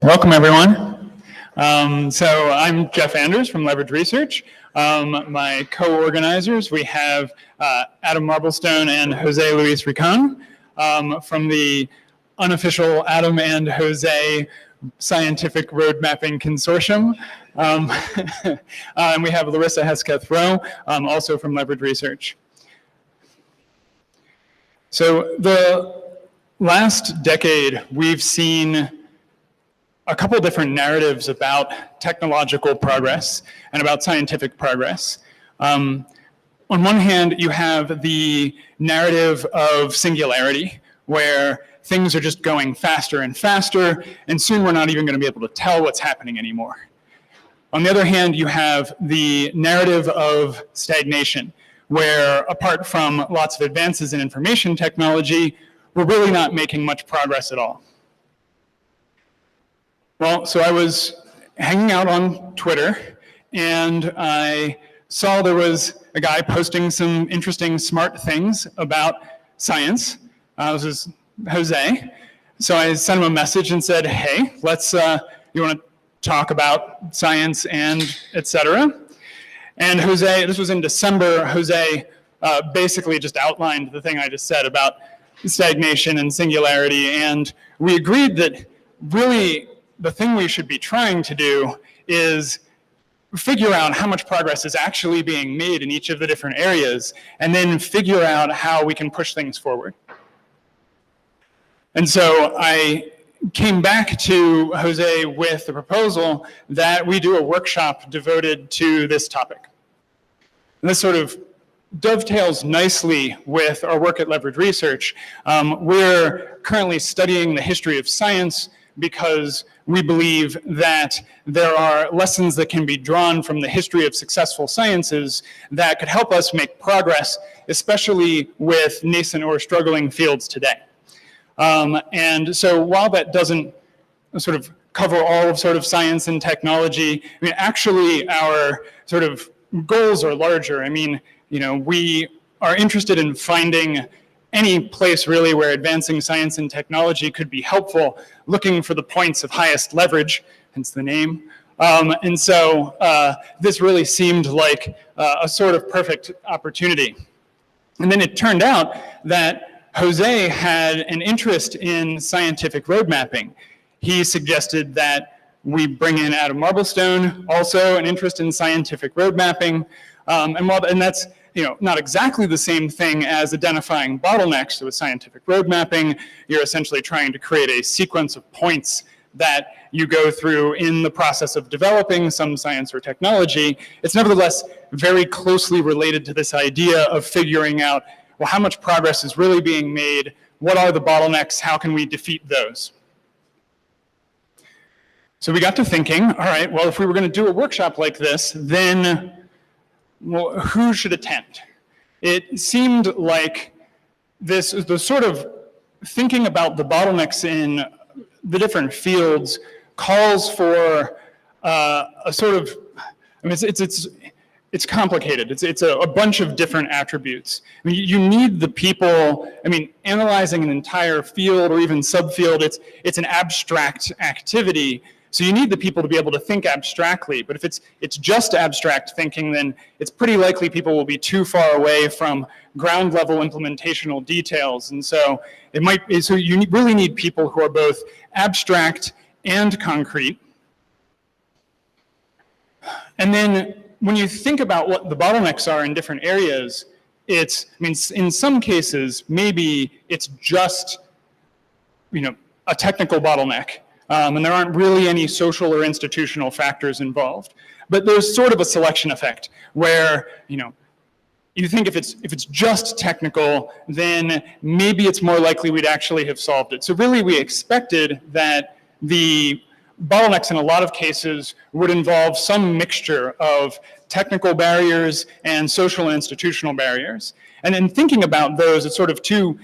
Welcome, everyone. So I'm Geoff Anders from Leverage Research. My co-organizers, we have Adam Marblestone and Jose Luis Ricon from the unofficial Adam and Jose Scientific Road Mapping Consortium. And we have Larissa Hesketh-Rowe, also from Leverage Research. So the last decade, we've seen a couple different narratives about technological progress and about scientific progress. On one hand, you have the narrative of singularity, where things are just going faster and faster, and soon we're not even going to be able to tell what's happening anymore. On the other hand, you have the narrative of stagnation, where apart from lots of advances in information technology, we're really not making much progress at all. Well, so I was hanging out on Twitter, and I saw there was a guy posting some interesting, smart things about science. This is Jose. So I sent him a message and said, hey, let's, you want to talk about science and et cetera? And Jose, this was in December, Jose basically just outlined the thing I just said about stagnation and singularity, and we agreed that really the thing we should be trying to do is figure out how much progress is actually being made in each of the different areas, and then figure out how we can push things forward. And so I came back to Jose with the proposal that we do a workshop devoted to this topic. And this sort of dovetails nicely with our work at Leverage Research. We're currently studying the history of science because we believe that there are lessons that can be drawn from the history of successful sciences that could help us make progress, especially with nascent or struggling fields today. And so while that doesn't sort of cover all of sort of science and technology, I mean, actually our sort of goals are larger. I mean, you know, we are interested in finding any place really where advancing science and technology could be helpful, looking for the points of highest leverage, hence the name. And so this really seemed like a sort of perfect opportunity. And then it turned out that Jose had an interest in scientific road mapping. He suggested that we bring in Adam Marblestone, also an interest in scientific road mapping. And that's, you know, not exactly the same thing as identifying bottlenecks. So with scientific road mapping, you're essentially trying to create a sequence of points that you go through in the process of developing some science or technology. It's nevertheless very closely related to this idea of figuring out, well, how much progress is really being made? What are the bottlenecks? How can we defeat those? So we got to thinking, all right, well, if we were going to do a workshop like this, then well, who should attend? It seemed like the sort of thinking about the bottlenecks in the different fields calls for a sort of, I mean, it's complicated. It's a bunch of different attributes. I mean, you need the people, I mean, analyzing an entire field or even subfield, it's an abstract activity. So you need the people to be able to think abstractly, but if it's just abstract thinking, then it's pretty likely people will be too far away from ground level implementational details. And so so you really need people who are both abstract and concrete. And then when you think about what the bottlenecks are in different areas, I mean, in some cases, maybe it's just, you know, a technical bottleneck. And there aren't really any social or institutional factors involved. But there's sort of a selection effect where, you know, you think if it's just technical, then maybe it's more likely we'd actually have solved it. So really we expected that the bottlenecks in a lot of cases would involve some mixture of technical barriers and social and institutional barriers. And in thinking about those, it's sort of two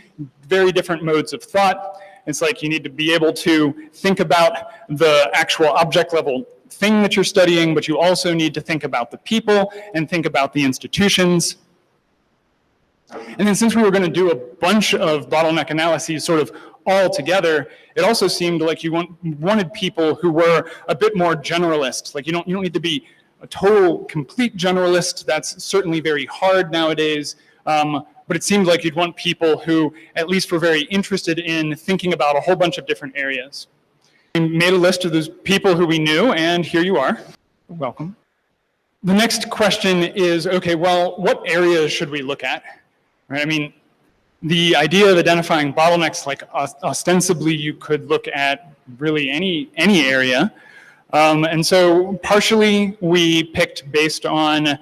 very different modes of thought. It's like you need to be able to think about the actual object level thing that you're studying, but you also need to think about the people and think about the institutions. And then since we were going to do a bunch of bottleneck analyses sort of all together, it also seemed like you wanted people who were a bit more generalist. Like you don't need to be a total, complete generalist. That's certainly very hard nowadays. But it seemed like you'd want people who at least were very interested in thinking about a whole bunch of different areas. We made a list of those people who we knew, and here you are. Welcome. The next question is, okay, well, what areas should we look at? Right? I mean, the idea of identifying bottlenecks, like ostensibly you could look at really any area. And so partially we picked based on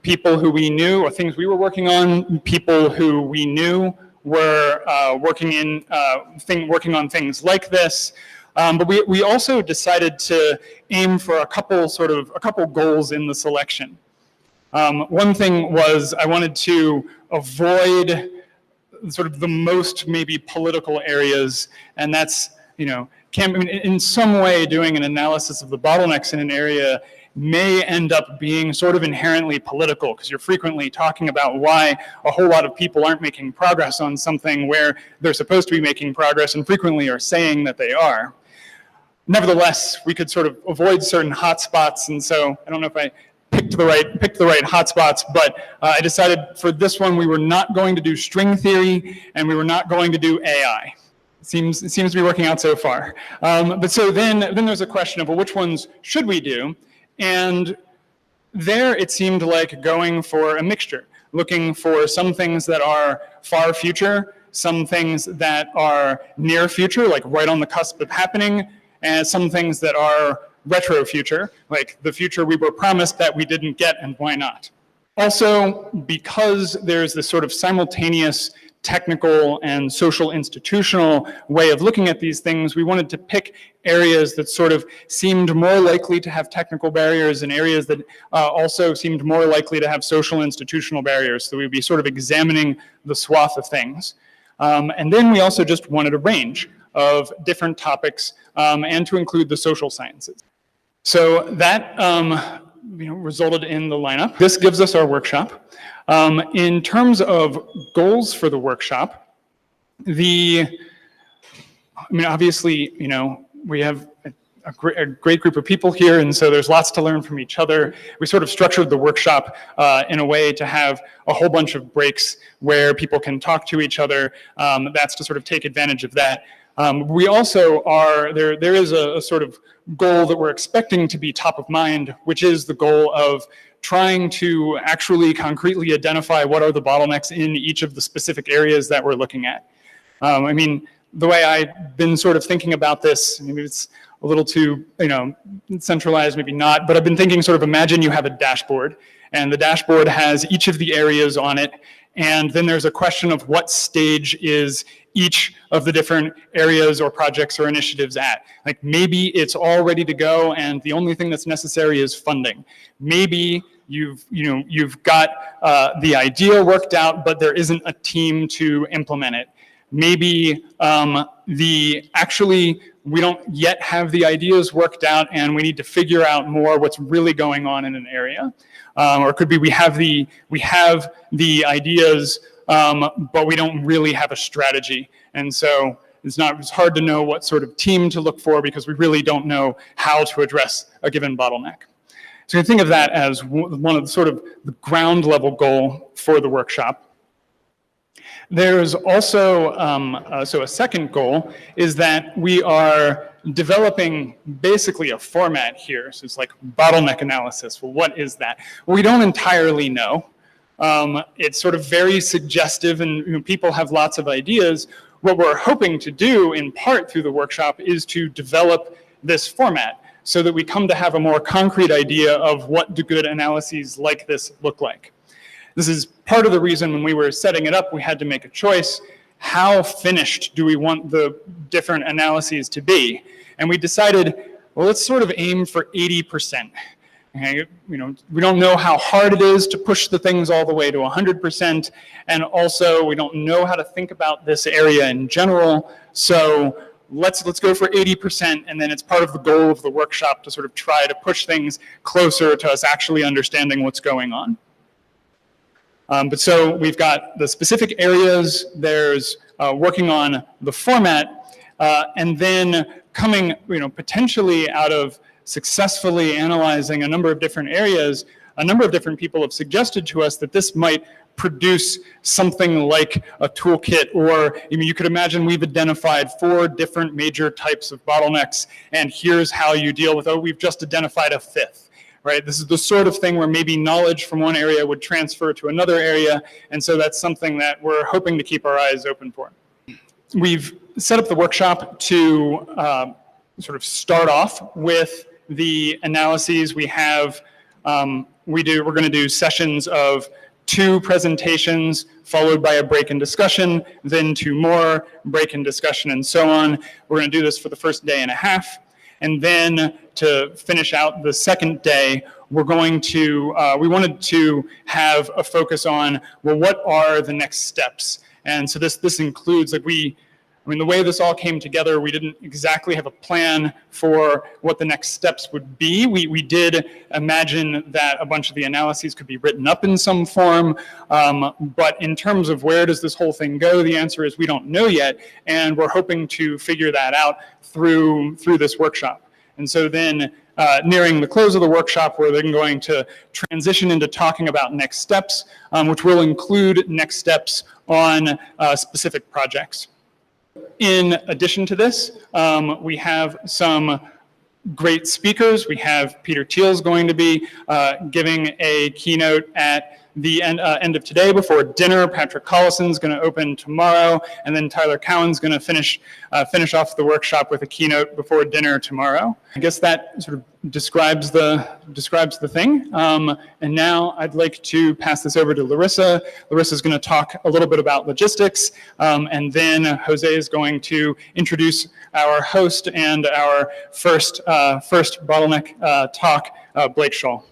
people who we knew or things we were working on, people who we knew were working on things like this. But we also decided to aim for a couple goals in the selection. One thing was I wanted to avoid sort of the most maybe political areas, and that's, in some way doing an analysis of the bottlenecks in an area may end up being sort of inherently political, because you're frequently talking about why a whole lot of people aren't making progress on something where they're supposed to be making progress and frequently are saying that they are. Nevertheless, we could sort of avoid certain hotspots, and so I don't know if I picked the right hotspots, but I decided for this one we were not going to do string theory and we were not going to do AI. It seems to be working out so far. But so then there's a question of, well, which ones should we do? And there it seemed like going for a mixture, looking for some things that are far future, some things that are near future, like right on the cusp of happening, and some things that are retro future, like the future we were promised that we didn't get, and why not? Also, because there's this sort of simultaneous technical and social institutional way of looking at these things, we wanted to pick areas that sort of seemed more likely to have technical barriers and areas that also seemed more likely to have social institutional barriers. So we'd be sort of examining the swath of things. And then we also just wanted a range of different topics and to include the social sciences. So that resulted in the lineup. This gives us our workshop. In terms of goals for the workshop, obviously, we have a great group of people here, and so there's lots to learn from each other. We sort of structured the workshop in a way to have a whole bunch of breaks where people can talk to each other. That's to sort of take advantage of that. We also there is a sort of goal that we're expecting to be top of mind, which is the goal of trying to actually concretely identify what are the bottlenecks in each of the specific areas that we're looking at. The way I've been sort of thinking about this, maybe it's a little too, centralized, maybe not, but I've been thinking sort of imagine you have a dashboard, and the dashboard has each of the areas on it, and then there's a question of what stage is each of the different areas or projects or initiatives at. Like maybe it's all ready to go and the only thing that's necessary is funding. Maybe you've got the idea worked out, but there isn't a team to implement it. Maybe we don't yet have the ideas worked out and we need to figure out more what's really going on in an area. Or it could be we have the ideas, but we don't really have a strategy. And so it's hard to know what sort of team to look for because we really don't know how to address a given bottleneck. So you can think of that as one of the sort of the ground level goal for the workshop. There's also, a second goal is that we are developing basically a format here. So it's like bottleneck analysis. Well, what is that? Well, we don't entirely know. It's sort of very suggestive and people have lots of ideas. What we're hoping to do in part through the workshop is to develop this format so that we come to have a more concrete idea of what do good analyses like this look like. This is part of the reason when we were setting it up, we had to make a choice. How finished do we want the different analyses to be? And we decided, well, let's sort of aim for 80%. Okay, we don't know how hard it is to push the things all the way to 100%, and also we don't know how to think about this area in general. So let's go for 80%, and then it's part of the goal of the workshop to sort of try to push things closer to us actually understanding what's going on. But so we've got the specific areas. There's working on the format, and then coming, potentially out of successfully analyzing a number of different areas, a number of different people have suggested to us that this might produce something like a toolkit, or you could imagine we've identified 4 different major types of bottlenecks, and here's how you deal with, we've just identified a 5th, right? This is the sort of thing where maybe knowledge from one area would transfer to another area, and so that's something that we're hoping to keep our eyes open for. We've set up the workshop to sort of start off with the analyses. We have, we're going to do sessions of 2 presentations followed by a break and discussion, then 2 more, break and discussion, and so on. We're going to do this for the first day and a half. And then to finish out the second day, we're going to, we wanted to have a focus on, well, what are the next steps? And so this includes, like the way this all came together, we didn't exactly have a plan for what the next steps would be. We did imagine that a bunch of the analyses could be written up in some form, but in terms of where does this whole thing go, the answer is we don't know yet, and we're hoping to figure that out through this workshop. And so then nearing the close of the workshop, we're then going to transition into talking about next steps, which will include next steps on specific projects. In addition to this, we have some great speakers. We have Peter Thiel's going to be giving a keynote at the end of today before dinner. Patrick Collison's going to open tomorrow, and then Tyler Cowan's going to finish off the workshop with a keynote before dinner tomorrow. I guess that sort of describes the thing. And now I'd like to pass this over to Larissa. Larissa's going to talk a little bit about logistics, and then Jose is going to introduce our host and our first bottleneck talk, Blake Scholl.